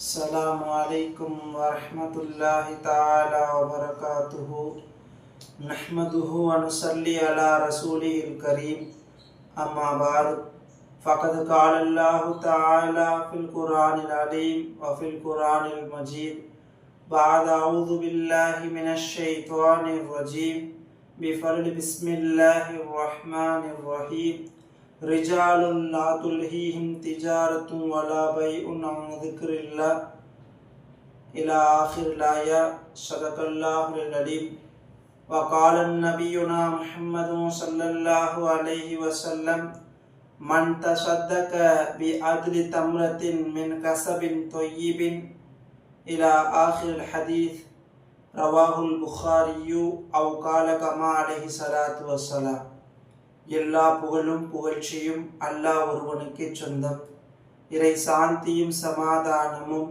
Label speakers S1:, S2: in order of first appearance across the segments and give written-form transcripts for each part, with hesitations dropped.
S1: السلام عليكم ورحمة الله تعالى وبركاته. نحمده ونصلي على رسوله الكريم. أما بعد فقد قال الله تعالى في القرآن العظيم وفي القرآن المجيد بعد أعوذ بالله من الشيطان الرجيم بفضل بسم الله الرحمن الرحيم. رجال لا تلهيهم تجارة ولا بيع عن ذكر الله إلى آخر الآية. صدق الله العليم. وقال نبينا محمد صلى الله عليه وسلم من تصدق بعدل تمرة من كسب طيب إلى آخر الحديث. رواه البخاري أو قال كما عليه الصلاة والسلام. எல்லா புகழும் புகழ்ச்சியும் அல்லாஹ் ஒருவனுக்கே சொந்தம். இறை சாந்தியும் சமாதானமும்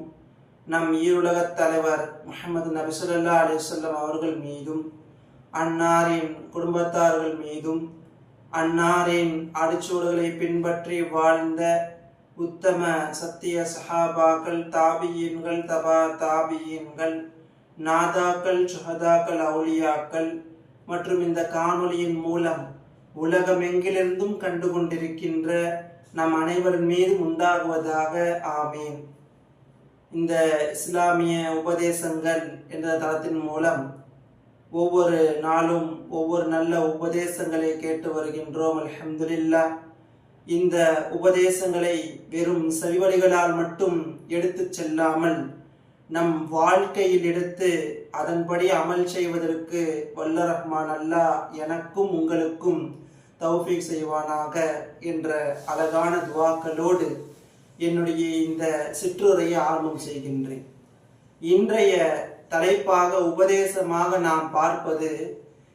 S1: நம் ஈருலகத் தலைவர் முஹம்மது நபி ஸல்லல்லாஹு அலைஹி வஸல்லம் அவர்கள் மீதும் அன்னாரின் குடும்பத்தார்கள் மீதும் அன்னாரின் அடிச்சுவடுகளை பின்பற்றி வாழ்ந்த உத்தம சத்திய சஹாபாக்கள், தாபியீன்கள், தபா தாபியீன்கள், நாதாக்கள், சுஹதாக்கள், அவுலியாக்கள் மற்றும் இந்த காணொளியின் மூலம் உலகமெங்கிலிருந்தும் கண்டு கொண்டிருக்கின்ற நம் அனைவரின் மீது உண்டாகுவதாக. ஆமீன். இந்த இஸ்லாமிய உபதேசங்கள் என்ற தளத்தின் மூலம் ஒவ்வொரு நாளும் ஒவ்வொரு நல்ல உபதேசங்களை கேட்டு வருகின்றோம். அல்ஹம்துலில்லாஹ். இந்த உபதேசங்களை வெறும் செவிவழிகளால் மட்டும் எடுத்து செல்லாமல் நம் வாழ்க்கையில் எடுத்து அதன்படி அமல் செய்வதற்கு வல்ல ரஹ்மான் அல்லாஹ் எனக்கும் உங்களுக்கும் தௌஃபீக் செய்வானாக என்ற அழகான துவாக்களோடு என்னுடைய இந்த சிற்றுரையை ஆரம்பம் செய்கின்றேன். இன்றைய தலைப்பாக உபதேசமாக நாம் பார்ப்பது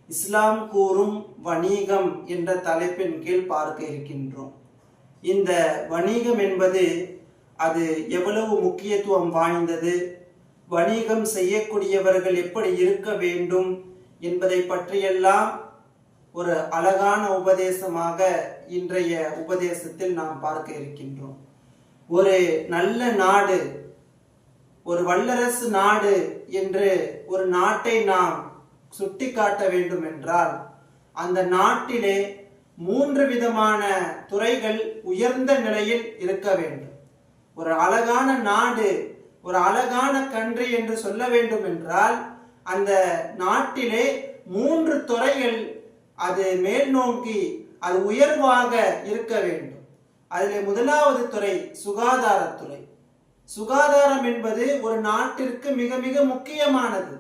S1: இஸ்லாம் கூறும் வணிகம் என்ற தலைப்பின் கீழ் பார்க்க இருக்கின்றோம். இந்த வணிகம் என்பது அது எவ்வளவு முக்கியத்துவம் வாய்ந்தது, வணிகம் செய்யக்கூடியவர்கள் எப்படி இருக்க வேண்டும் என்பதை பற்றியெல்லாம் ஒரு அழகான உபதேசமாக இன்றைய உபதேசத்தில் நாம் பார்க்க இருக்கின்றோம். ஒரு நல்ல நாடு, ஒரு வல்லரசு நாடு என்று ஒரு நாட்டை நாம் சுட்டி காட்ட வேண்டும் என்றால் அந்த நாட்டிலே 3 விதமான துறைகள் உயர்ந்த நிலையில் இருக்க வேண்டும். ஒரு அழகான நாடு, ஒரு அழகான கண்ட்ரி என்று சொல்ல வேண்டும் என்றால் அந்த நாட்டிலே 3 துறைகள் அது மேல் நோக்கி அது உயர்வாக இருக்க வேண்டும். அதில் முதலாவது துறை சுகாதாரத்துறை. சுகாதாரம் என்பது ஒரு நாட்டிற்கு மிக மிக முக்கியமானது.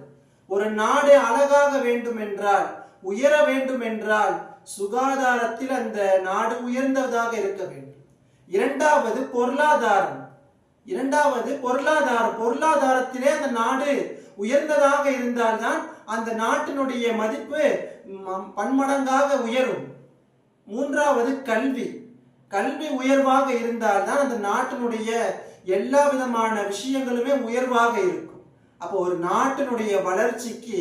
S1: ஒரு நாடு அழகாக வேண்டும் என்றால், உயர வேண்டும் என்றால் சுகாதாரத்தில் அந்த நாடு உயர்ந்ததாக இருக்க வேண்டும். இரண்டாவது பொருளாதாரம். பொருளாதாரத்திலே அந்த நாடு உயர்ந்ததாக இருந்தால்தான் அந்த நாட்டினுடைய மதிப்பு பன்மடங்காக உயரும். மூன்றாவது கல்வி உயர்வாக இருந்தால்தான் அந்த நாட்டினுடைய எல்லா விதமான விஷயங்களுமே உயர்வாக இருக்கும். அப்போ ஒரு நாட்டினுடைய வளர்ச்சிக்கு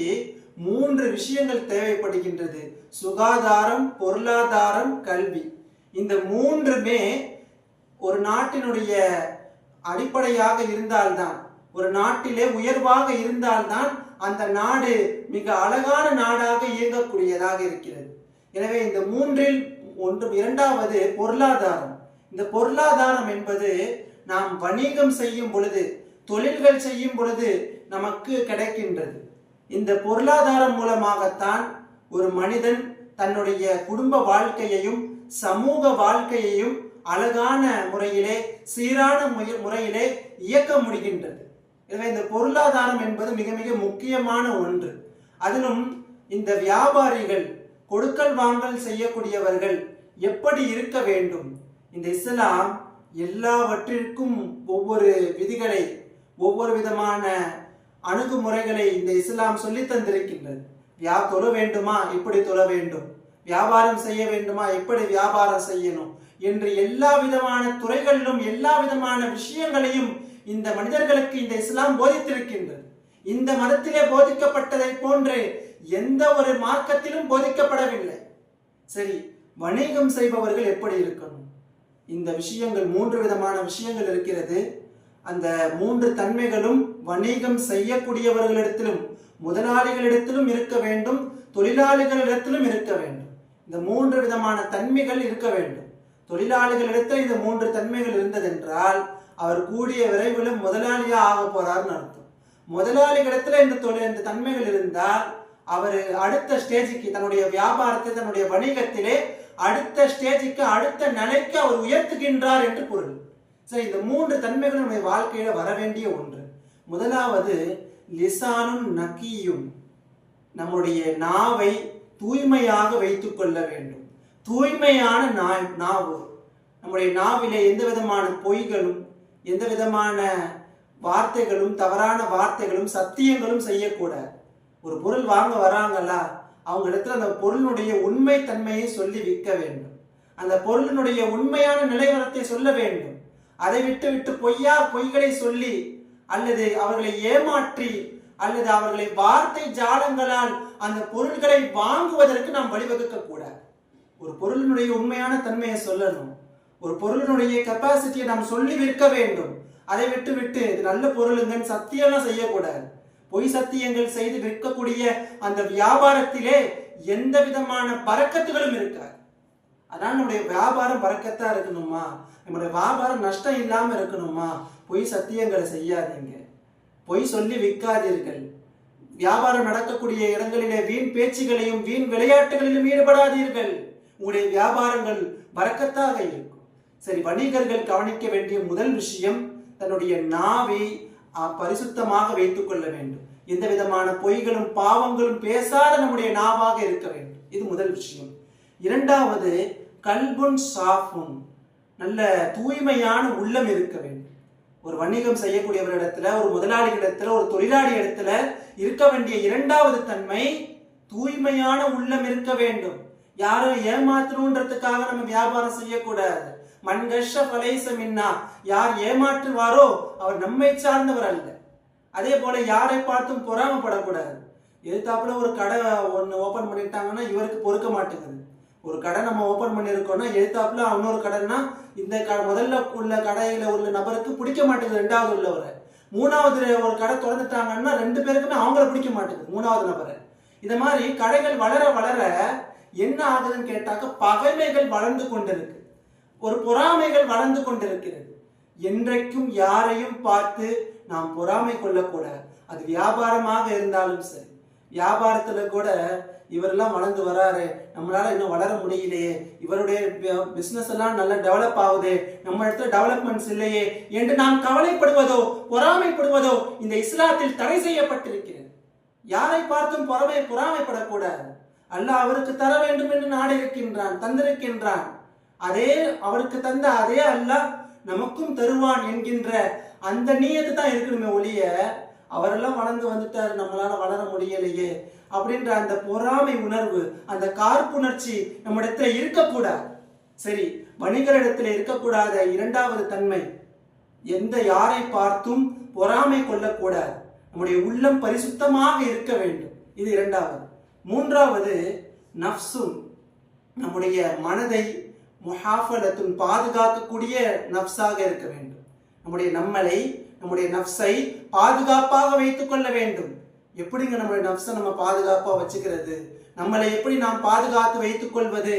S1: 3 விஷயங்கள் தேவைப்படுகின்றது: சுகாதாரம், பொருளாதாரம், கல்வி. இந்த 3மே ஒரு நாட்டினுடைய அடிப்படையாக இருந்தால்தான், ஒரு நாட்டிலே உயர்வாக இருந்தால்தான் அந்த நாடு மிக அழகான நாடாக இயங்கக்கூடியதாக இருக்கிறது. எனவே இந்த 3ல் இரண்டாவது பொருளாதாரம். இந்த பொருளாதாரம் என்பது நாம் வணிகம் செய்யும் பொழுது, தொழில்கள் செய்யும் பொழுது நமக்கு கிடைக்கின்றது. இந்த பொருளாதாரம் மூலமாகத்தான் ஒரு மனிதன் தன்னுடைய குடும்ப வாழ்க்கையையும் சமூக வாழ்க்கையையும் அழகான முறையிலே, சீரான முறையிலே இயக்க முடிகின்றது. எனவே இந்த பொருளாதாரம் என்பது மிக மிக முக்கியமான ஒன்று. அதிலும் இந்த வியாபாரிகள், கொடுக்கல் வாங்கல் செய்யக்கூடியவர்கள் எப்படி இருக்க வேண்டும்? இந்த இஸ்லாம் எல்லாவற்றிற்கும் ஒவ்வொரு விதிகளை, ஒவ்வொரு விதமான அணுகுமுறைகளை இந்த இஸ்லாம் சொல்லி தந்திருக்கின்றது. தொழ வேண்டுமா, இப்படி தொழ வேண்டும்; வியாபாரம் செய்ய வேண்டுமா, எப்படி வியாபாரம் செய்யணும் என்று எல்லா விதமான துறைகளிலும் எல்லா விதமான விஷயங்களையும் இந்த மனிதர்களுக்கு இந்த இஸ்லாம் போதித்திருக்கின்றது. இந்த மதத்திலே போதிக்கப்பட்டதை போன்று எந்த ஒரு மார்க்கத்திலும் போதிக்கப்படவில்லை. சரி, வணிகம் செய்பவர்கள் எப்படி இருக்கணும்? இந்த விஷயங்கள் 3 விதமான விஷயங்கள் இருக்கிறது. அந்த மூன்று தன்மைகளும் வணிகம் செய்யக்கூடியவர்களிடத்திலும் முதலாளிகளிடத்திலும் இருக்க வேண்டும், தொழிலாளிகளிடத்திலும் இருக்க வேண்டும். இந்த மூன்று விதமான தன்மைகள் இருக்க வேண்டும். தொழிலாளிகளிடத்தில் இந்த மூன்று தன்மைகள் இருந்ததென்றால் அவர் கூடிய விரைவில் முதலாளியா ஆக போறாருன்னு அர்த்தம். முதலாளிகளிடத்துல இந்த தன்மைகள் இருந்தால் அவர் அடுத்த ஸ்டேஜுக்கு, தன்னுடைய வியாபாரத்தை, தன்னுடைய வணிகத்திலே அடுத்த ஸ்டேஜுக்கு, அடுத்த நிலைக்கு அவர் உயர்த்துகின்றார் என்று பொருள். சரி, இந்த மூன்று தன்மைகள் நம்முடைய வாழ்க்கையில வர வேண்டிய ஒன்று. முதலாவது லிசானுன் நகியும், நம்முடைய நாவை தூய்மையாக வைத்துக் கொள்ள வேண்டும். தூய்மையான நாவு. நம்முடைய நாவிலே எந்த விதமான பொய்களும், எந்த விதமான வார்த்தைகளும், தவறான வார்த்தைகளும், சத்தியங்களும் செய்யக்கூடாது. ஒரு பொருள் வாங்க வராங்களா, அவங்க இடத்துல அந்த பொருளினுடைய உண்மை தன்மையை சொல்லி விற்க வேண்டும். அந்த பொருளினுடைய உண்மையான நிலைவரத்தை சொல்ல வேண்டும். அதை விட்டு பொய்களை சொல்லி அல்லது அவர்களை ஏமாற்றி அல்லது அவர்களை வார்த்தை ஜாலங்களால் அந்த பொருள்களை வாங்குவதற்கு நாம் வழிவகுக்க கூடாது. ஒரு பொருளினுடைய உண்மையான தன்மையை சொல்லணும். ஒரு பொருளினுடைய கெப்பாசிட்டியை நாம் சொல்லி விற்க வேண்டும். அதை விட்டு இது நல்ல பொருளுங்கன்னு சத்தியம்லாம் செய்யக்கூடாது. பொய் சத்தியங்கள் செய்து விற்கக்கூடிய அந்த வியாபாரத்திலே எந்த விதமான பறக்கத்துகளும் இருக்காது. அதனால நம்முடைய வியாபாரம் பறக்கத்தா இருக்கணுமா, நம்முடைய வியாபாரம் நஷ்டம் இல்லாம இருக்கணுமா, பொய் சத்தியங்களை செய்யாதீங்க, பொய் சொல்லி விற்காதீர்கள். வியாபாரம் நடக்கக்கூடிய இடங்களிலே வீண் பேச்சுகளையும் வீண் விளையாட்டுகளிலும் ஈடுபடாதீர்கள். உங்களுடைய வியாபாரங்கள் பறக்கத்தாக இருக்கும். சரி, வணிகர்கள் கவனிக்க வேண்டிய முதல் விஷயம், தன்னுடைய நாவை பரிசுத்தமாக வைத்துக் கொள்ள வேண்டும். எந்த விதமான பொய்களும் பாவங்களும் பேசாத நம்முடைய நாவாக இருக்க வேண்டும். இது முதல் விஷயம். இரண்டாவது கல்புன் சாஃபுன், நல்ல தூய்மையான உள்ளம் இருக்க வேண்டும். ஒரு வணிகம் செய்யக்கூடியவரிடத்துல, ஒரு முதலாளிகளிடத்துல, ஒரு தொழிலாளி இடத்துல இருக்க வேண்டிய இரண்டாவது தன்மை தூய்மையான உள்ளம் இருக்க வேண்டும். யாரும் ஏமாற்றணுன்றதுக்காக நம்ம வியாபாரம் செய்யக்கூடாது. மன்கஷ பலைச மின்னா, யார் ஏமாற்றுவாரோ அவர் நம்மை சார்ந்தவர் அல்ல. அதே போல யாரை பார்த்தும் பொறாமப்படக்கூடாது. எதிர்த்தாப்புல ஒரு கடை ஒன்று ஓபன் பண்ணிட்டாங்கன்னா இவருக்கு பொறுக்க மாட்டேங்குது. ஒரு கடை நம்ம ஓபன் பண்ணியிருக்கோம்னா எதிர்த்தாப்புல இன்னொரு கடைன்னா இந்த முதல்ல உள்ள கடையில உள்ள நபருக்கு பிடிக்க மாட்டேங்குது ரெண்டாவது உள்ளவரை. மூணாவது ஒரு கடை திறந்துட்டாங்கன்னா ரெண்டு பேருக்குமே அவங்கள பிடிக்க மாட்டேங்குது மூணாவது நபரை. இத மாதிரி கடைகள் வளர வளர என்ன ஆகுதுன்னு கேட்டாக்க பகைமைகள் வளர்ந்து கொண்டிருக்கு, ஒரு பொறாமைகள் வளர்ந்து கொண்டிருக்கிறது. என்றைக்கும் யாரையும் பார்த்து நாம் பொறாமை கொள்ளக்கூடாது. அது வியாபாரமாக இருந்தாலும் சரி. வியாபாரத்துல கூட இவரெல்லாம் வளர்ந்து வராரு, நம்மளால இன்னும் வளர முடியலையே, இவருடைய பிசினஸ் எல்லாம் நல்லா டெவலப் ஆகுது, நம்ம இடத்துல டெவலப்மெண்ட்ஸ் இல்லையே என்று நாம் கவலைப்படுவதோ பொறாமைப்படுவதோ இந்த இஸ்லாத்தில் தடை செய்யப்பட்டிருக்கிறது. யாரை பார்த்தும் பொறாமைப்படக்கூடாது. அல்லாஹ் அவருக்கு தர வேண்டும் என்று நாடு இருக்கின்றான், தந்திருக்கின்றான். அதே அவருக்கு தந்த அதே அல்லாஹ் நமக்கும் தருவான் என்கின்ற அந்த நீயத்து தான் இருக்கணுமே ஒழிய அவரெல்லாம் வளர்ந்து வந்துட்டாரு நம்மளால வளர முடியலையே அப்படின்ற அந்த பொறாமை உணர்வு, அந்த காழ்ப்புணர்ச்சி நம்மிடத்துல இருக்கக்கூடாது. சரி, வணிகரிடத்துல இருக்கக்கூடாத இரண்டாவது தன்மை, யாரை பார்த்தும் பொறாமை கொள்ளக்கூடாது. நம்முடைய உள்ளம் பரிசுத்தமாக இருக்க வேண்டும். இது இரண்டாவது. மூன்றாவது நஃப்சுன், நம்முடைய மனதை முஹாஃபலத்துன் பாதுகாக்கக்கூடிய நஃப்ஸாக இருக்க வேண்டும். நம்முடைய நஃப்ஸை பாதுகாப்பாக வைத்துக் கொள்ள வேண்டும். எப்படிங்க நம்முடைய நஃப்ஸை நம்ம பாதுகாப்பா வச்சுக்கிறது? நம்மளை எப்படி நாம் பாதுகாத்து வைத்துக் கொள்வது?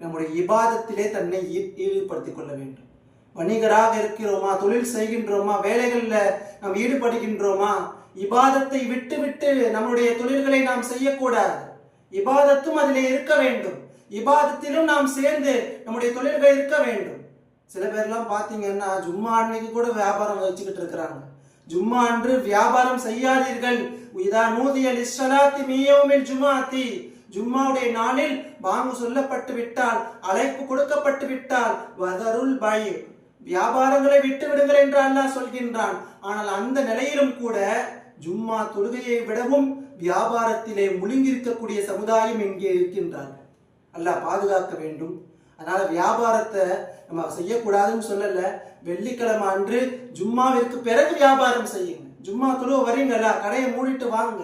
S1: நம்முடைய இபாதத்திலே தன்னை ஈடுபடுத்திக் கொள்ள வேண்டும். வணிகராக இருக்கிறோமா, தொழில் செய்கின்றோமா, வேலைகள்ல நாம் ஈடுபடுகின்றோமா, இபாதத்தை விட்டு விட்டு நம்முடைய தொழில்களை நாம் செய்யக்கூடாது. இபாதத்தும் அதிலே இருக்க வேண்டும். இபாதத்திலும் நாம் சேர்ந்து நம்முடைய தொழில்கள் இருக்க வேண்டும். சில பேர்லாம் பாத்தீங்கன்னா ஜும்மா அன்னைக்கு கூட வியாபாரம் வச்சுக்கிட்டு இருக்கிறாங்க. ஜும்மா அன்று வியாபாரம் செய்யாதீர்கள். இதா நூதிய லிஸ்ஸலாத்தி மின் யௌமில் ஜும்ஆத்தி, ஜும்மாவுடைய நாளில் பாங்கு சொல்லப்பட்டு விட்டால், அழைப்பு கொடுக்கப்பட்டு விட்டால், வதருல் பை, வியாபாரங்களை விட்டு விடுங்கள் என்று அல்லாஹ் சொல்கின்றான். ஆனால் அந்த நிலையிலும் கூட ஜும்மா தொழுகையை விடவும் வியாபாரத்திலே முழுங்கி இருக்கக்கூடிய சமுதாயம் இங்கே இருக்கின்றார்கள். அல்லாஹ் பாதுகாக்க வேண்டும். அதனால வியாபாரத்தை நம்ம செய்யக்கூடாதுன்னு சொல்லல. வெள்ளிக்கிழமை அன்று ஜும்மாவிற்கு பிறகு வியாபாரம் செய்யுங்க. ஜும்மா தொழுவ வரீங்களா, கடையை மூடிட்டு வாங்க.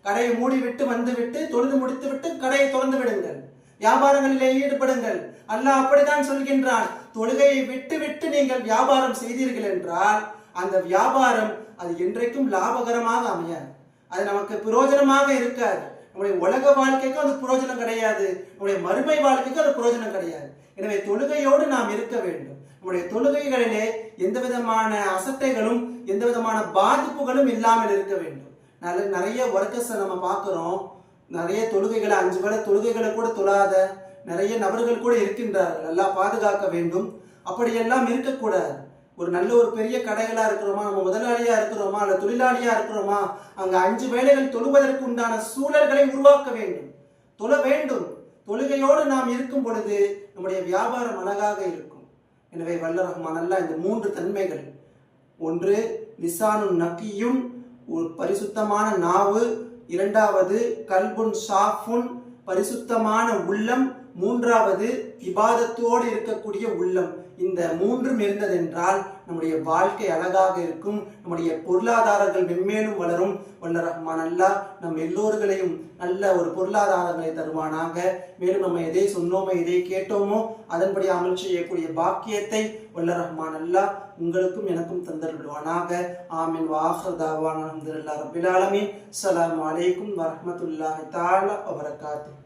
S1: கடையை மூடி விட்டு வந்து விட்டு தொழுது முடித்து விட்டு கடையை திறந்து விடுங்கள். வியாபாரங்களிலே ஈடுபடுங்கள். அல்லாஹ் அப்படித்தான் சொல்கின்றான். தொழுகையை விட்டு விட்டு நீங்கள் வியாபாரம் செய்தீர்கள் என்றால் அந்த வியாபாரம் அது என்றைக்கும் லாபகரமாக அமையாது. அது நமக்கு பிரயோஜனமாக இருக்காது. நம்முடைய உலக வாழ்க்கைக்கு அது பிரயோஜனம் கிடையாது, நம்முடைய மறுமை வாழ்க்கைக்கு அது பிரயோஜனம் கிடையாது. எனவே தொழுகையோடு நாம் இருக்க வேண்டும். நம்முடைய தொழுகைகளிலே எந்த விதமான அசட்டைகளும் எந்த விதமான பாதிப்புகளும் இல்லாமல் இருக்க வேண்டும். நிறைய ஒர்க்கர்ஸை நம்ம பார்க்கிறோம், நிறைய தொழுகைகளை 5 வேளை தொழுகைகளை கூட தொழாத நிறைய நபர்கள் கூட இருக்கின்றார்கள். எல்லாம் பாதுகாக்க வேண்டும். அப்படியெல்லாம் இருக்கக்கூடாது. ஒரு நல்ல ஒரு பெரிய கடைகளா இருக்கிறோமா, நம்ம முதலாளியா இருக்கிறோமா, அல்ல தொழிலாளியா இருக்கிறோமா, அங்க 5 வேளைகள் தொழுவதற்கு உண்டான சூழல்களை உருவாக்க வேண்டும். தொழ வேண்டும். தொழுகையோடு நாம் இருக்கும் பொழுது நம்முடைய வியாபாரம் அழகாக இருக்கும். எனவே வல்ல ரஹ்மான் அல்லாஹ் இந்த 3 தன்மைகள், ஒன்று லிசானுன் நக்கியும், ஒரு பரிசுத்தமான நாவு, இரண்டாவது கல்புன் ஷாஃபுன் பரிசுத்தமான உள்ளம், மூன்றாவது இபாதத்தோடு இருக்கக்கூடிய உள்ளம். இந்த 3ம் இருந்ததென்றால் நம்முடைய வாழ்க்கை அழகாக இருக்கும், நம்முடைய பொருளாதாரங்கள் மென்மேலும் வளரும். வல்ல ரஹ்மான் அல்லாஹ் நம் எல்லோர்களையும் நல்ல ஒரு பொருளாதாரங்களை தருவானாக. மேலும் நம்ம எதை சொன்னோமோ எதை கேட்டோமோ அதன்படி அமல் செய்யக்கூடிய பாக்கியத்தை வல்ல ரஹ்மான் அல்லாஹ் உங்களுக்கும் எனக்கும் தந்தருள்வானாக. ஆமீன். வாஹிர் தாவானா அல்ஹம்துலில்லாஹி ரப்பில் ஆலமீன். அஸ்ஸலாமு அலைக்கும் வரஹ்மத்துல்லாஹி தஆலா வபரகாத்துஹு.